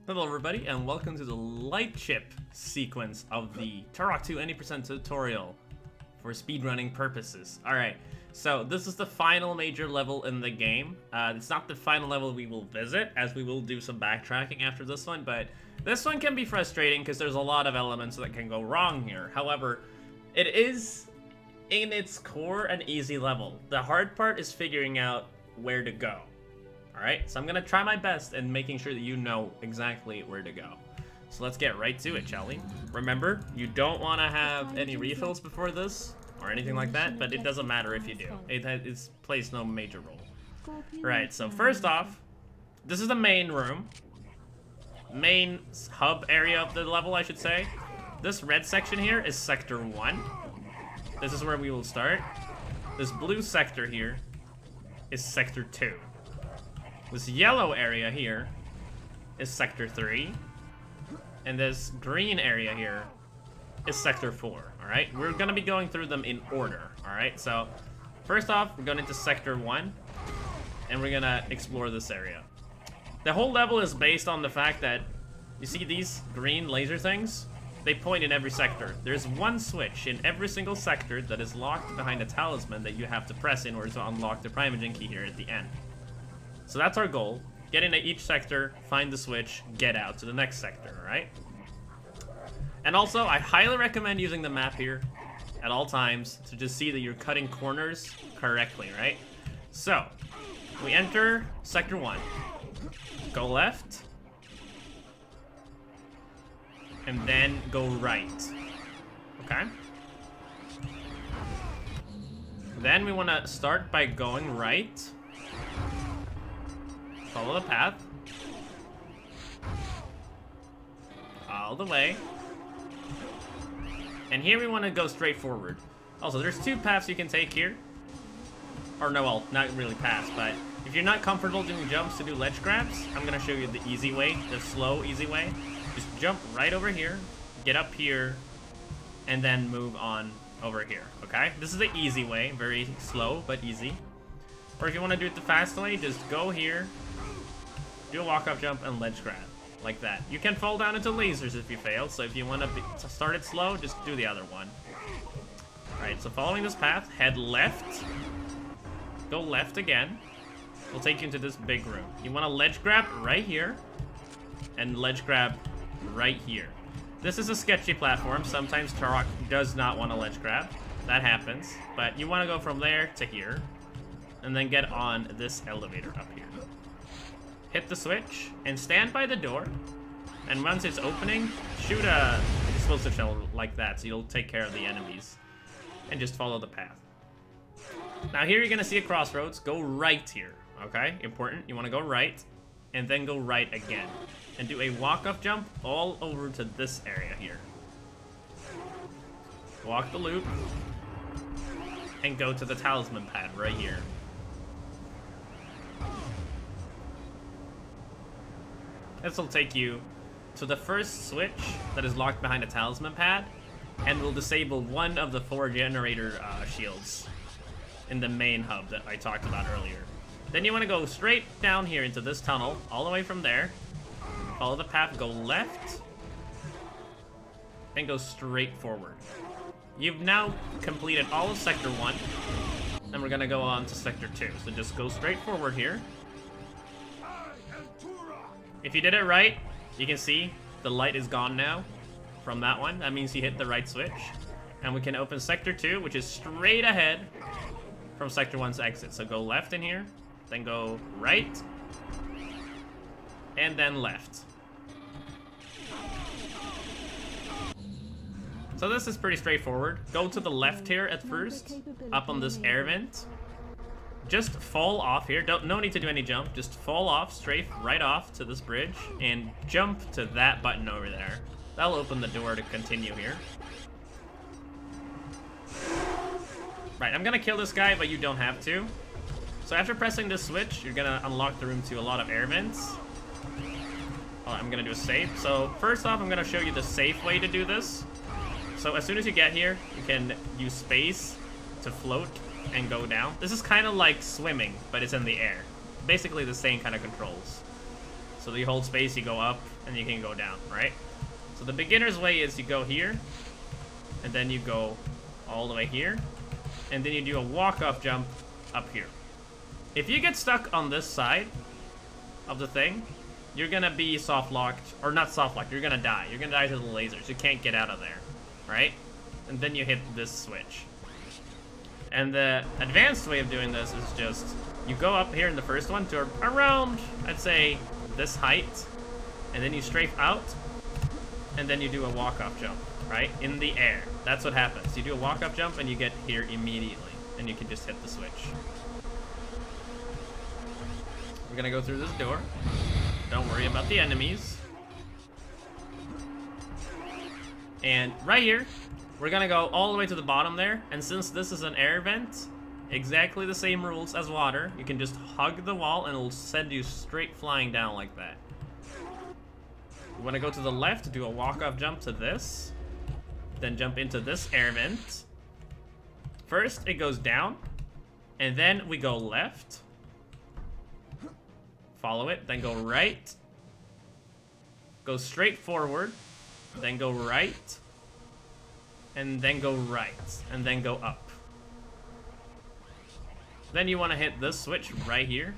Hello everybody, and welcome to the Lightship sequence of the Turok 2 Any tutorial for speedrunning purposes. Alright, so this is the final major level in the game. It's not the final level we will visit, as we will do some backtracking after this one, but this one can be frustrating because there's a lot of elements that can go wrong here. However, it is, in its core, an easy level. The hard part is figuring out where to go. Alright, so I'm gonna try my best in making sure that you know exactly where to go. So let's get right to it, shall we? Remember, you don't want to have any refills before this, or anything like that, but it doesn't matter if you do. It plays no major role. Right, so first off, this is the main room. Main hub area of the level, I should say. This red section here is Sector 1. This is where we will start. This blue sector here is Sector 2. This yellow area here is Sector 3. And this green area here is Sector 4, alright? We're gonna be going through them in order, alright? So, first off, we're going into Sector 1, and we're gonna explore this area. The whole level is based on the fact that, you see these green laser things? They point in every sector. There's one switch in every single sector that is locked behind a talisman that you have to press in order to unlock the Primagen Key here at the end. So that's our goal. Get into each sector, find the switch, get out to the next sector, alright? And also, I highly recommend using the map here at all times to just see that you're cutting corners correctly, right? So, we enter Sector 1. Go left. And then go right. Okay? Then we want to start by going right. Follow the path. All the way. And here we want to go straight forward. Also, there's two paths you can take here. Or no, well, not really paths, but if you're not comfortable doing jumps to do ledge grabs, I'm going to show you the easy way, the slow, easy way. Just jump right over here, get up here, and then move on over here, okay? This is the easy way, very slow, but easy. Or if you want to do it the fast way, just go here, do a walk-off jump, and ledge grab, like that. You can fall down into lasers if you fail, so if you want to start it slow, just do the other one. Alright, so following this path, head left, go left again. We'll take you into this big room. You want to ledge grab right here, and ledge grab right here. This is a sketchy platform. Sometimes Turok does not want to ledge grab. That happens, but you want to go from there to here, and then get on this elevator up here. Hit the switch, and stand by the door, and once it's opening, shoot a explosive shell like that, so you'll take care of the enemies. And just follow the path. Now here you're gonna see a crossroads. Go right here, okay? Important, you wanna go right, and then go right again. And do a walk-off jump all over to this area here. Walk the loop, and go to the talisman pad right here. This will take you to the first switch that is locked behind a talisman pad, and will disable one of the 4 generator shields in the main hub that I talked about earlier. Then you want to go straight down here into this tunnel, all the way from there. Follow the path, go left, and go straight forward. You've now completed all of Sector 1, and we're going to go on to Sector 2. So just go straight forward here. If you did it right, you can see the light is gone now from that one. That means you hit the right switch. And we can open Sector 2, which is straight ahead from Sector 1's exit. So go left in here, then go right, and then left. So this is pretty straightforward. Go to the left here at first, up on this air vent. Just fall off here. No need to do any jump. Just fall off, strafe right off to this bridge, and jump to that button over there. That'll open the door to continue here. Right, I'm gonna kill this guy, but you don't have to. So after pressing this switch, you're gonna unlock the room to a lot of air vents. Oh, I'm gonna do a save. So first off, I'm gonna show you the safe way to do this. So as soon as you get here, you can use space to float and go down. This is kind of like swimming, but it's in the air. Basically the same kind of controls. So you hold space, you go up, and you can go down, right? So the beginner's way is you go here, and then you go all the way here, and then you do a walk-off jump up here. If you get stuck on this side of the thing, you're gonna be soft-locked, or not soft-locked, you're gonna die. You're gonna die to the lasers. You can't get out of there, right? And then you hit this switch. And the advanced way of doing this is just, you go up here in the first one to around, I'd say, this height, and then you strafe out, and then you do a walk-off jump, right? In the air. That's what happens. You do a walk-off jump, and you get here immediately, and you can just hit the switch. We're gonna go through this door. Don't worry about the enemies. And right here, we're gonna go all the way to the bottom there, and since this is an air vent, exactly the same rules as water, you can just hug the wall and it'll send you straight flying down like that. You wanna go to the left, do a walk-off jump to this, then jump into this air vent. First, it goes down, and then we go left. Follow it, then go right. Go straight forward, then go right. And then go right, and then go up. Then you want to hit this switch right here.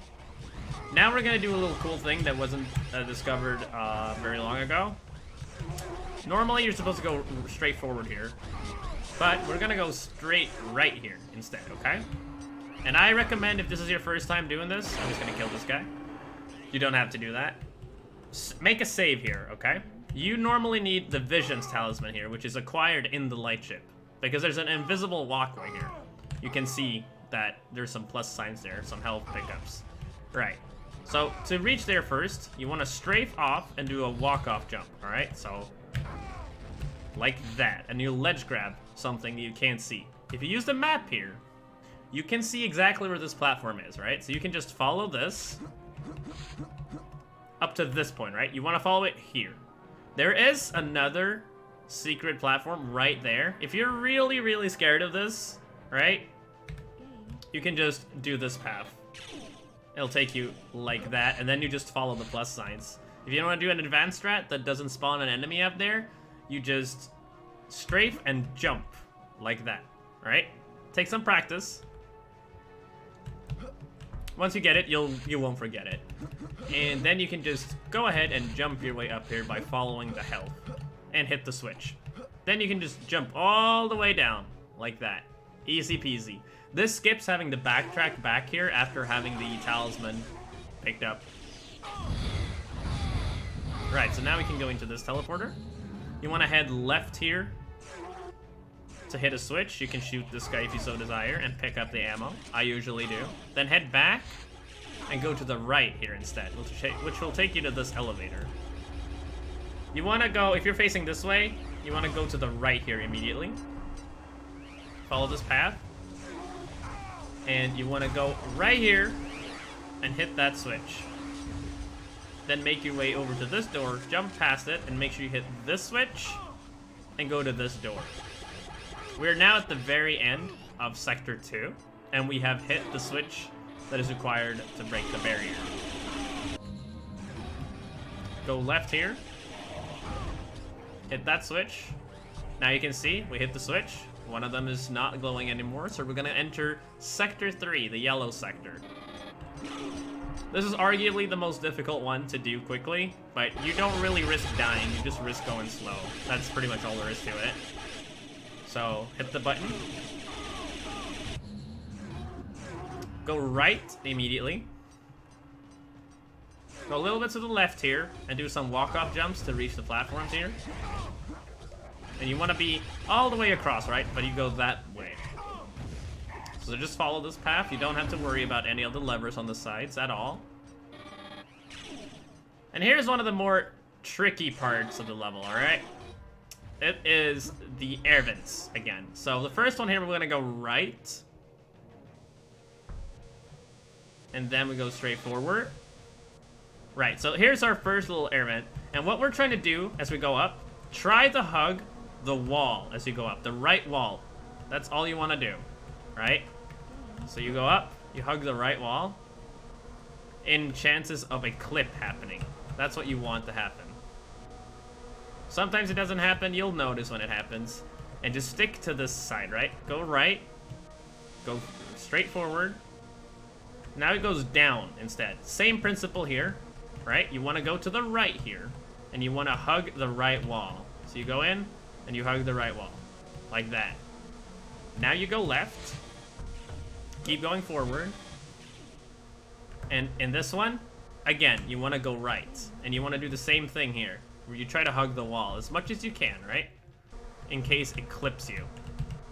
Now we're going to do a little cool thing that wasn't discovered very long ago. Normally you're supposed to go straight forward here, but we're going to go straight right here instead, okay? And I recommend, if this is your first time doing this, I'm just going to kill this guy. You don't have to do that. Make a save here, okay? You normally need the Vision's Talisman here, which is acquired in the Lightship, because there's an invisible walkway here. You can see that there's some plus signs there, some health pickups. Right. So to reach there first, you want to strafe off and do a walk-off jump, alright? So, like that. And you ledge grab something you can't see. If you use the map here, you can see exactly where this platform is, right? So you can just follow this up to this point, right? You want to follow it here. There is another secret platform right there. If you're really, really scared of this, right? You can just do this path. It'll take you like that, and then you just follow the plus signs. If you don't want to do an advanced strat that doesn't spawn an enemy up there, you just strafe and jump like that, right? Take some practice. Once you get it, you won't forget it. And then you can just go ahead and jump your way up here by following the health and hit the switch. Then you can just jump all the way down like that. Easy peasy. This skips having to backtrack back here after having the talisman picked up. Right, so now we can go into this teleporter. You want to head left here to hit a switch. You can shoot this guy if you so desire and pick up the ammo. I usually do. Then head back and go to the right here instead, which will take you to this elevator. You want to go, if you're facing this way, you want to go to the right here immediately. Follow this path. And you want to go right here and hit that switch. Then make your way over to this door, jump past it, and make sure you hit this switch and go to this door. We're now at the very end of Sector 2, and we have hit the switch that is required to break the barrier. Go left here. Hit that switch. Now you can see, we hit the switch. One of them is not glowing anymore, so we're gonna enter Sector 3, the yellow sector. This is arguably the most difficult one to do quickly, but you don't really risk dying, you just risk going slow. That's pretty much all there is to it. So, hit the button. Go right immediately. Go a little bit to the left here, and do some walk-off jumps to reach the platforms here. And you want to be all the way across, right? But you go that way. So just follow this path. You don't have to worry about any of the levers on the sides at all. And here's one of the more tricky parts of the level, alright? It is the air vents again. So the first one here, we're going to go right. And then we go straight forward. Right, so here's our first little air vent. And what we're trying to do as we go up, try to hug the wall as you go up, the right wall. That's all you want to do, right? So you go up, you hug the right wall, in chances of a clip happening. That's what you want to happen. Sometimes it doesn't happen, you'll notice when it happens. And just stick to this side, right? Go right. Go straight forward. Now it goes down instead. Same principle here, right? You want to go to the right here. And you want to hug the right wall. So you go in, and you hug the right wall. Like that. Now you go left. Keep going forward. And in this one, again, you want to go right. And you want to do the same thing here. Where you try to hug the wall as much as you can, right? In case it clips you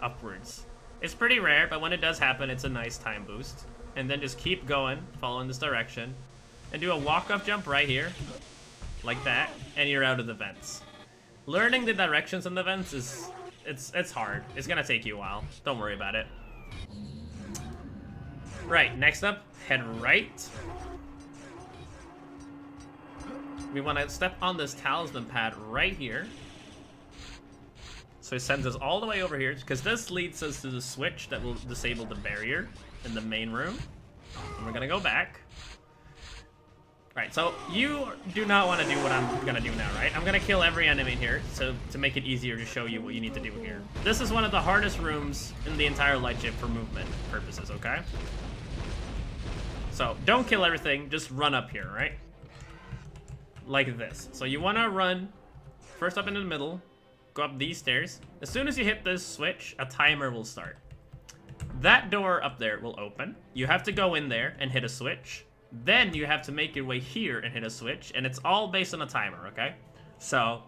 upwards. It's pretty rare, but when it does happen, it's a nice time boost. And then just keep going, following this direction. And do a walk-up jump right here. Like that. And you're out of the vents. Learning the directions in the vents is... It's hard. It's gonna take you a while. Don't worry about it. Right, next up, head right. We want to step on this talisman pad right here. So it sends us all the way over here, because this leads us to the switch that will disable the barrier in the main room. And we're gonna go back. Right, so you do not want to do what I'm gonna do now, right? I'm gonna kill every enemy here, so to make it easier to show you what you need to do here. This is one of the hardest rooms in the entire Lightship for movement purposes, okay? So don't kill everything, just run up here, right? Like this. So you want to run first up into the middle, go up these stairs. As soon as you hit this switch, a timer will start. That door up there will open. You have to go in there and hit a switch. Then you have to make your way here and hit a switch, and it's all based on a timer, okay? So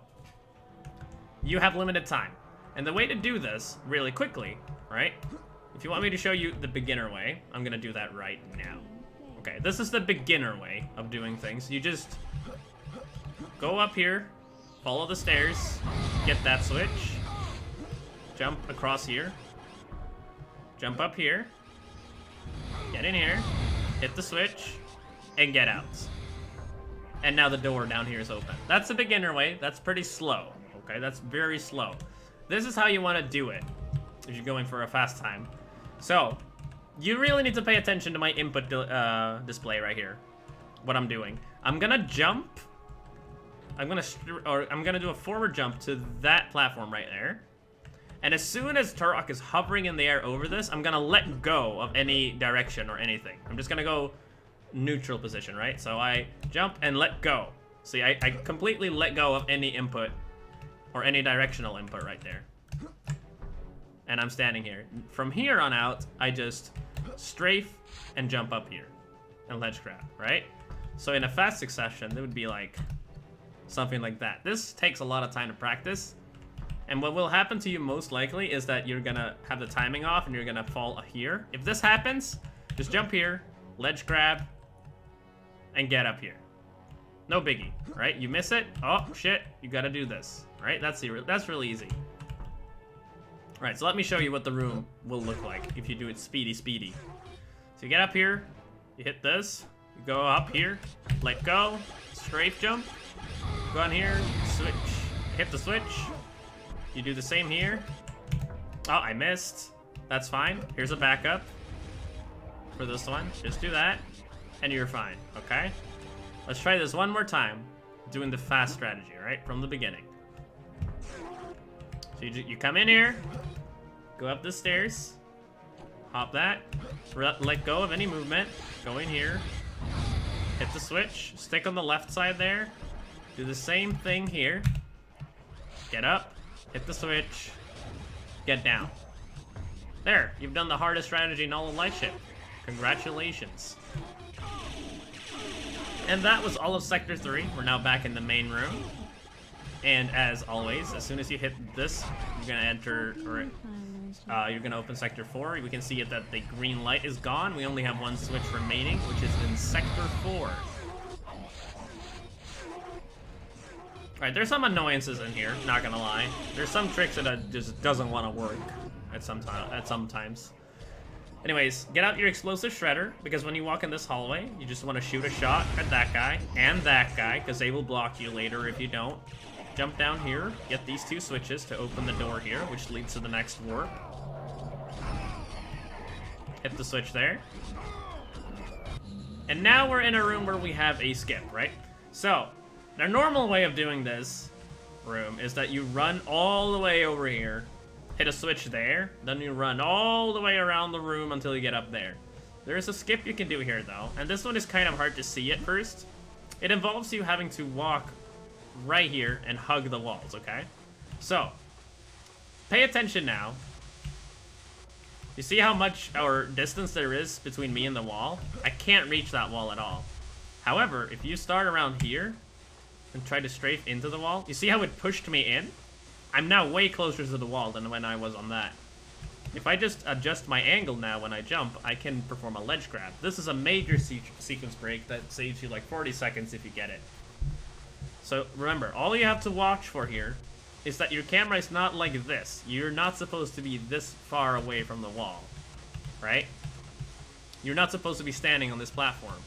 you have limited time. And the way to do this really quickly, right? If you want me to show you the beginner way, I'm gonna do that right now. Okay, this is the beginner way of doing things. You just go up here, follow the stairs, get that switch, jump across here, jump up here, get in here, hit the switch, and get out. And now the door down here is open. That's the beginner way. That's pretty slow, okay? That's very slow. This is how you want to do it if you're going for a fast time. So, you really need to pay attention to my input display right here. What I'm doing. I'm gonna jump. I'm gonna do a forward jump to that platform right there. And as soon as Turok is hovering in the air over this, I'm gonna let go of any direction or anything. I'm just gonna go neutral position, right? So I jump and let go. See, I completely let go of any input or any directional input right there. And I'm standing here. From here on out, I just strafe and jump up here and ledge grab, right? So in a fast succession, it would be like something like that. This takes a lot of time to practice. And what will happen to you most likely is that you're gonna have the timing off and you're gonna fall here. If this happens, just jump here, ledge grab, and get up here. No biggie, right? You miss it, oh shit, you gotta do this, right? That's really easy. Right, so let me show you what the room will look like if you do it speedy. So you get up here, you hit this, you go up here, let go, strafe jump, go on here, switch, hit the switch, you do the same here. Oh, I missed. That's fine. Here's a backup for this one. Just do that, and you're fine, okay? Let's try this one more time, doing the fast strategy, right? From the beginning. So you come in here, go up the stairs, hop that, let go of any movement, go in here, hit the switch, stick on the left side there, do the same thing here, get up, hit the switch, get down. There, you've done the hardest strategy in all of Lightship. Congratulations. And that was all of Sector 3. We're now back in the main room. And as always, as soon as you hit this, you're gonna enter, or you're gonna open Sector 4. We can see that the green light is gone. We only have one switch remaining, which is in Sector 4. Alright, there's some annoyances in here, not gonna lie. There's some tricks that just doesn't want to work at some times. Anyways, get out your explosive shredder, because when you walk in this hallway, you just want to shoot a shot at that guy and that guy, because they will block you later if you don't. Jump down here, get these two switches to open the door here, which leads to the next warp. Hit the switch there. And now we're in a room where we have a skip, right? So, The normal way of doing this room is that you run all the way over here, hit a switch there, then you run all the way around the room until you get up there. There is a skip you can do here though, and this one is kind of hard to see at first. It involves you having to walk right here and hug the walls, okay? So, pay attention now. You see how much or distance there is between me and the wall? I can't reach that wall at all. However, if you start around here and try to strafe into the wall, you see how it pushed me in? I'm now way closer to the wall than when I was on that. If I just adjust my angle now when I jump, I can perform a ledge grab. This is a major sequence break that saves you like 40 seconds if you get it. So remember, all you have to watch for here is that your camera is not like this. You're not supposed to be this far away from the wall, right? You're not supposed to be standing on this platform.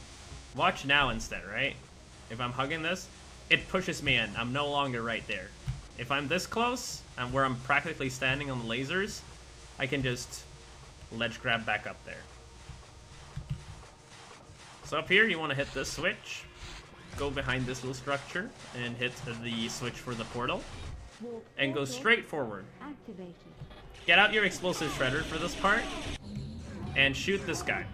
Watch now instead, right? If I'm hugging this, it pushes me in. I'm no longer right there. If I'm this close, and where I'm practically standing on the lasers, I can just ledge grab back up there. So up here, you want to hit this switch, go behind this little structure, and hit the switch for the portal, and go straight forward. Get out your explosive shredder for this part, and shoot this guy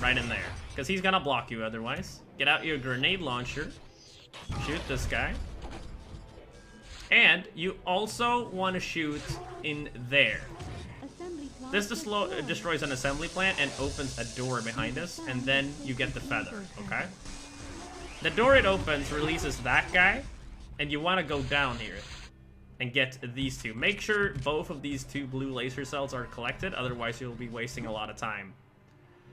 right in there, because he's gonna block you otherwise. Get out your grenade launcher, shoot this guy, and you also want to shoot in there. This destroys an assembly plant and opens a door behind us, and then you get the feather, okay? The door it opens releases that guy, and you want to go down here and get these two. Make sure both of these two blue laser cells are collected, otherwise you'll be wasting a lot of time.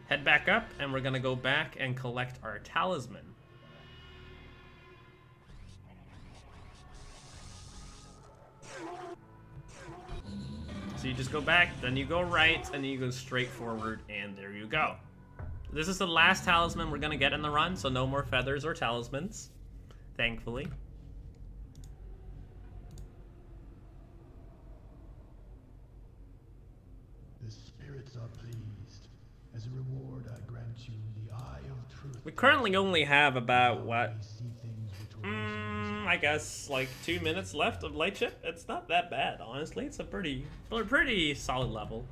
Head back up, and we're gonna go back and collect our talisman. So you just go back, then you go right, and then you go straight forward, and there you go. This is the last talisman we're gonna get in the run, so no more feathers or talismans, thankfully. The spirits are pleased. As a reward, I grant you the eye of truth. We currently only have about, what? I guess like 2 minutes left of Lightship. It's not that bad, honestly. It's a pretty solid level.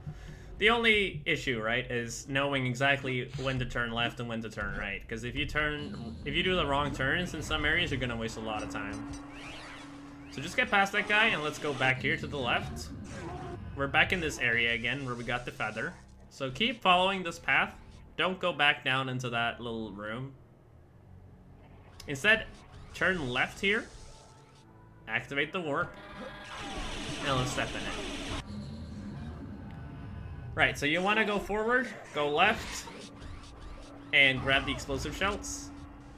The only issue, right, is knowing exactly when to turn left and when to turn right. Because if you do the wrong turns in some areas, you're gonna waste a lot of time. So just get past that guy and let's go back here to the left. We're back in this area again where we got the feather. So keep following this path. Don't go back down into that little room. Instead, turn left here, activate the warp, and let's step in it. Right, so you want to go forward, go left, and grab the explosive shells.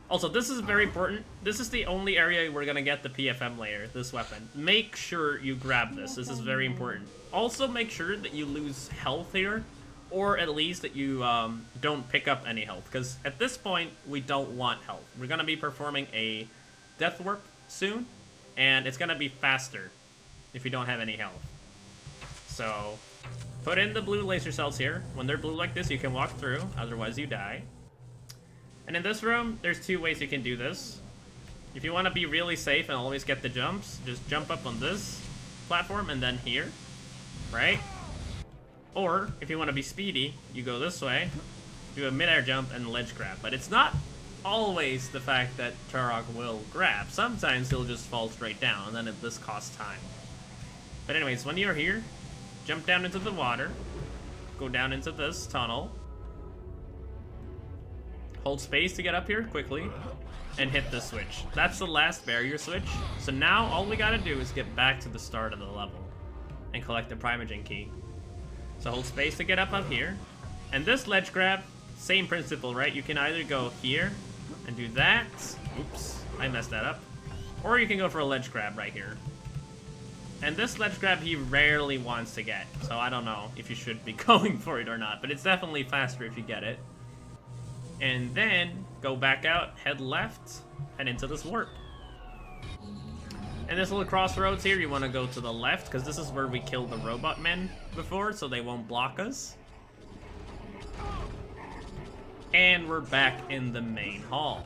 Also, this is very important. This is the only area we're going to get the PFM layer, this weapon. Make sure you grab this. This is very important. Also, make sure that you lose health here, or at least that you don't pick up any health, because at this point, we don't want health. We're going to be performing a death warp soon, and it's gonna be faster if you don't have any health. So put in the blue laser cells here. When they're blue like this, you can walk through, otherwise you die. And in this room, there's two ways you can do this. If you want to be really safe and always get the jumps, just jump up on this platform and then here, right? Or if you want to be speedy, you go this way, do a mid-air jump and ledge grab. But it's not always the fact that Turok will grab. Sometimes he'll just fall straight down, and then this costs time. But anyways, when you're here, jump down into the water, go down into this tunnel, hold space to get up here quickly, and hit this switch. That's the last barrier switch. So now all we gotta do is get back to the start of the level and collect the Primagen Key. So hold space to get up here, and this ledge grab, same principle, right? You can either go here and do that. Oops, I messed that up. Or you can go for a ledge grab right here. And this ledge grab he rarely wants to get, so I don't know if you should be going for it or not, but it's definitely faster if you get it. And then go back out, head left, and into this warp. And this little crossroads here, you want to go to the left, because this is where we killed the robot men before, so they won't block us. And we're back in the main hall.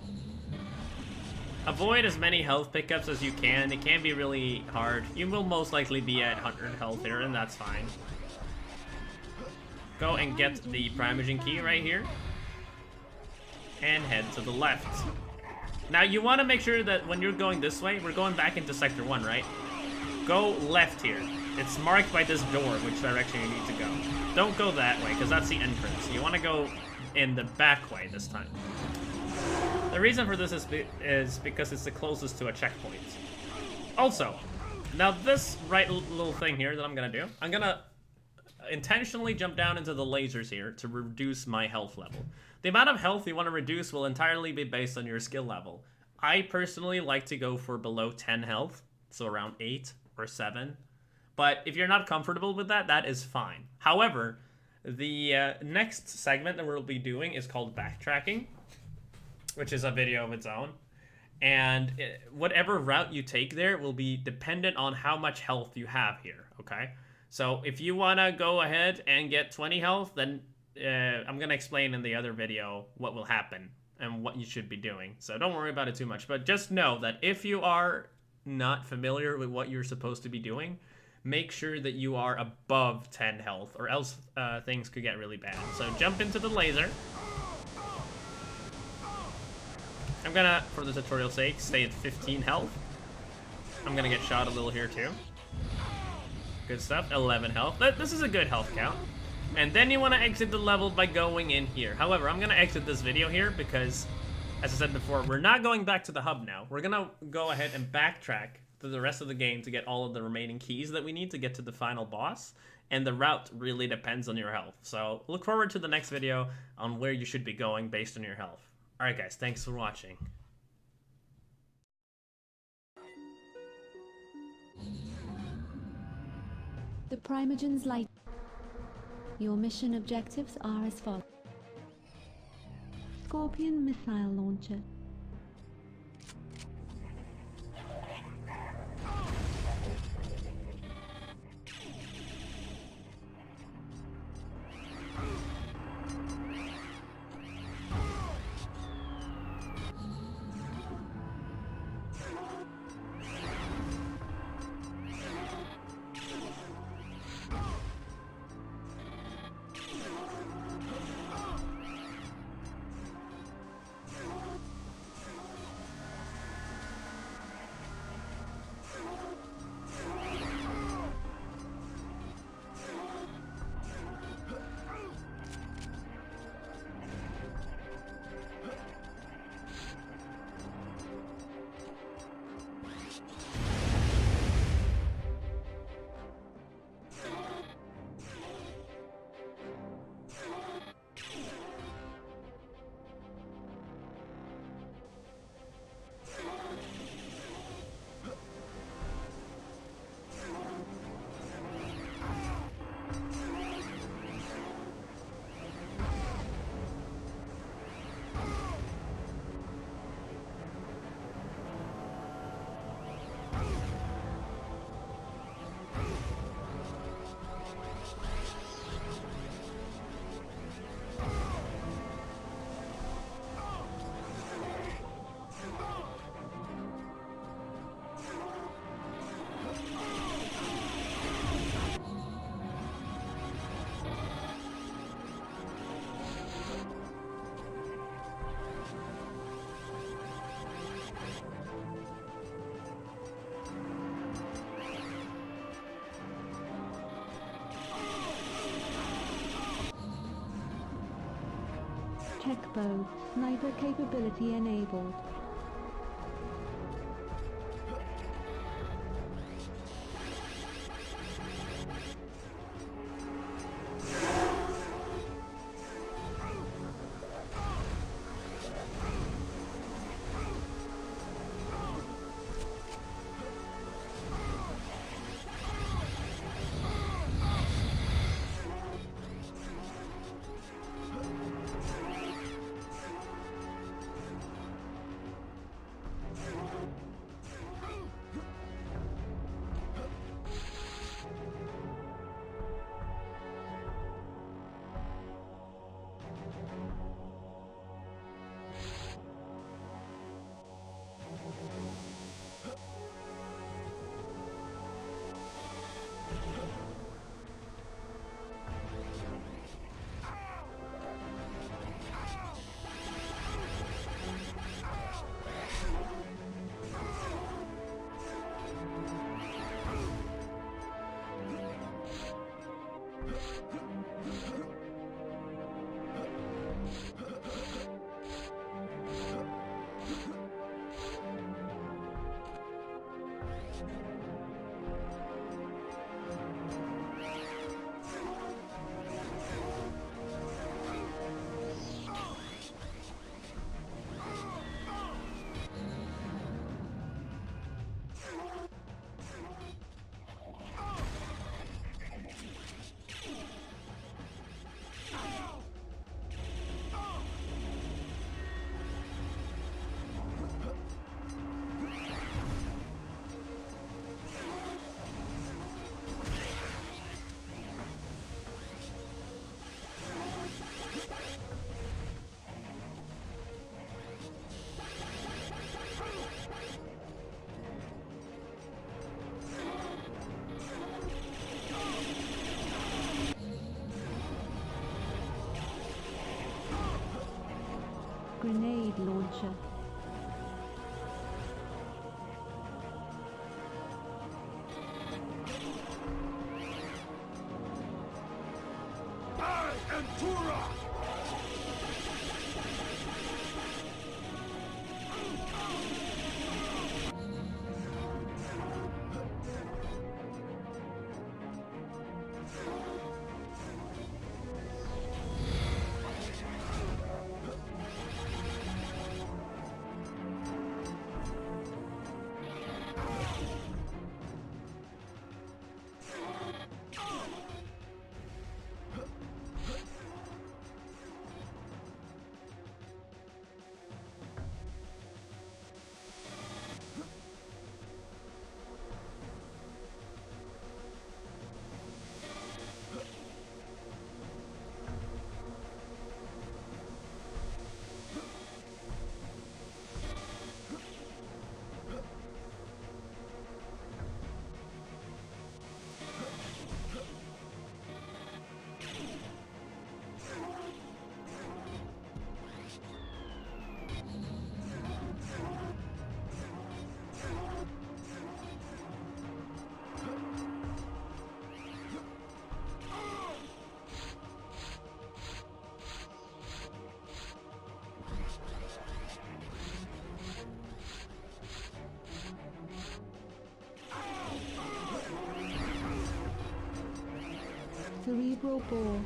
Avoid as many health pickups as you can. It can be really hard. You will most likely be at 100 health here, and that's fine. Go and get the Primagen Key right here. And head to the left. Now you want to make sure that when you're going this way, we're going back into Sector 1, right? Go left here. It's marked by this door, which direction you need to go. Don't go that way, because that's the entrance. You want to go in the back way this time. The reason for this is because it's the closest to a checkpoint. Also, now this right little thing here that I'm going to do, I'm going to intentionally jump down into the lasers here to reduce my health level. The amount of health you want to reduce will entirely be based on your skill level. I personally like to go for below 10 health, so around 8 or 7. But if you're not comfortable with that, that is fine. However, the next segment that we'll be doing is called Backtracking, which is a video of its own. And whatever route you take there will be dependent on how much health you have here, okay? So if you want to go ahead and get 20 health, then I'm going to explain in the other video what will happen and what you should be doing. So don't worry about it too much. But just know that if you are not familiar with what you're supposed to be doing, make sure that you are above 10 health, or else things could get really bad. So jump into the laser. I'm going to, for the tutorial's sake, stay at 15 health. I'm going to get shot a little here too. Good stuff. 11 health. This is a good health count. And then you want to exit the level by going in here. However, I'm going to exit this video here because, as I said before, we're not going back to the hub now. We're going to go ahead and backtrack to the rest of the game to get all of the remaining keys that we need to get to the final boss. And the route really depends on your health. So look forward to the next video on where you should be going based on your health. Alright guys, thanks for watching. The Primagen's Light. Your mission objectives are as follows. Scorpion missile launcher. Tech bow, sniper capability enabled. grenade launcher. I am Turok! Cerebral bore.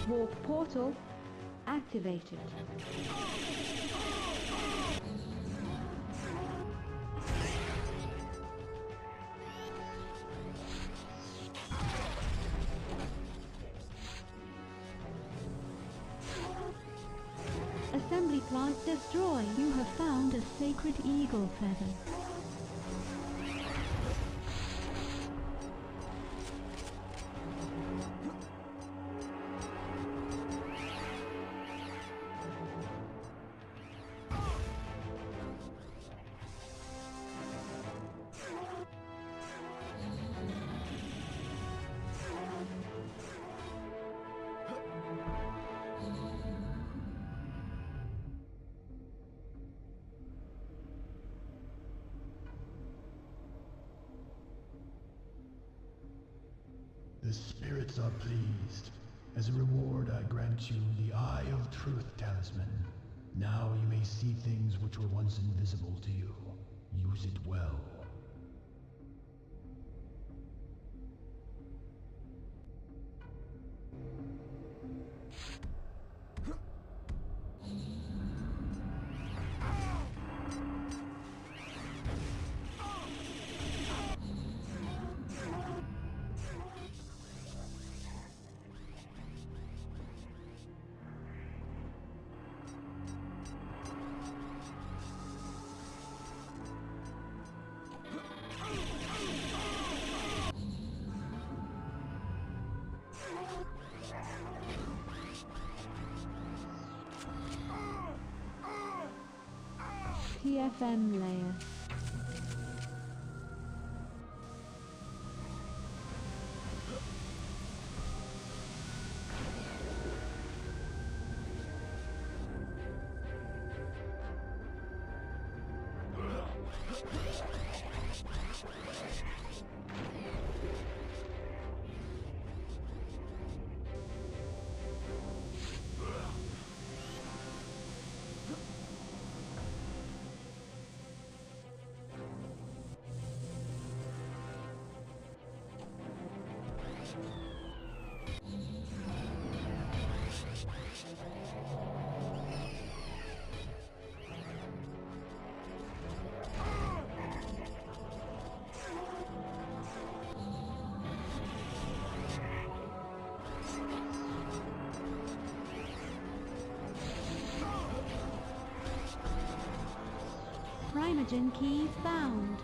Warp portal activated. Assembly plant destroyed. You have found a sacred eagle feather. The spirits are pleased. As a reward, I grant you the Eye of Truth Talisman. Now you may see things which were once invisible to you. Use it well. PFM Layer. Primagen Key found.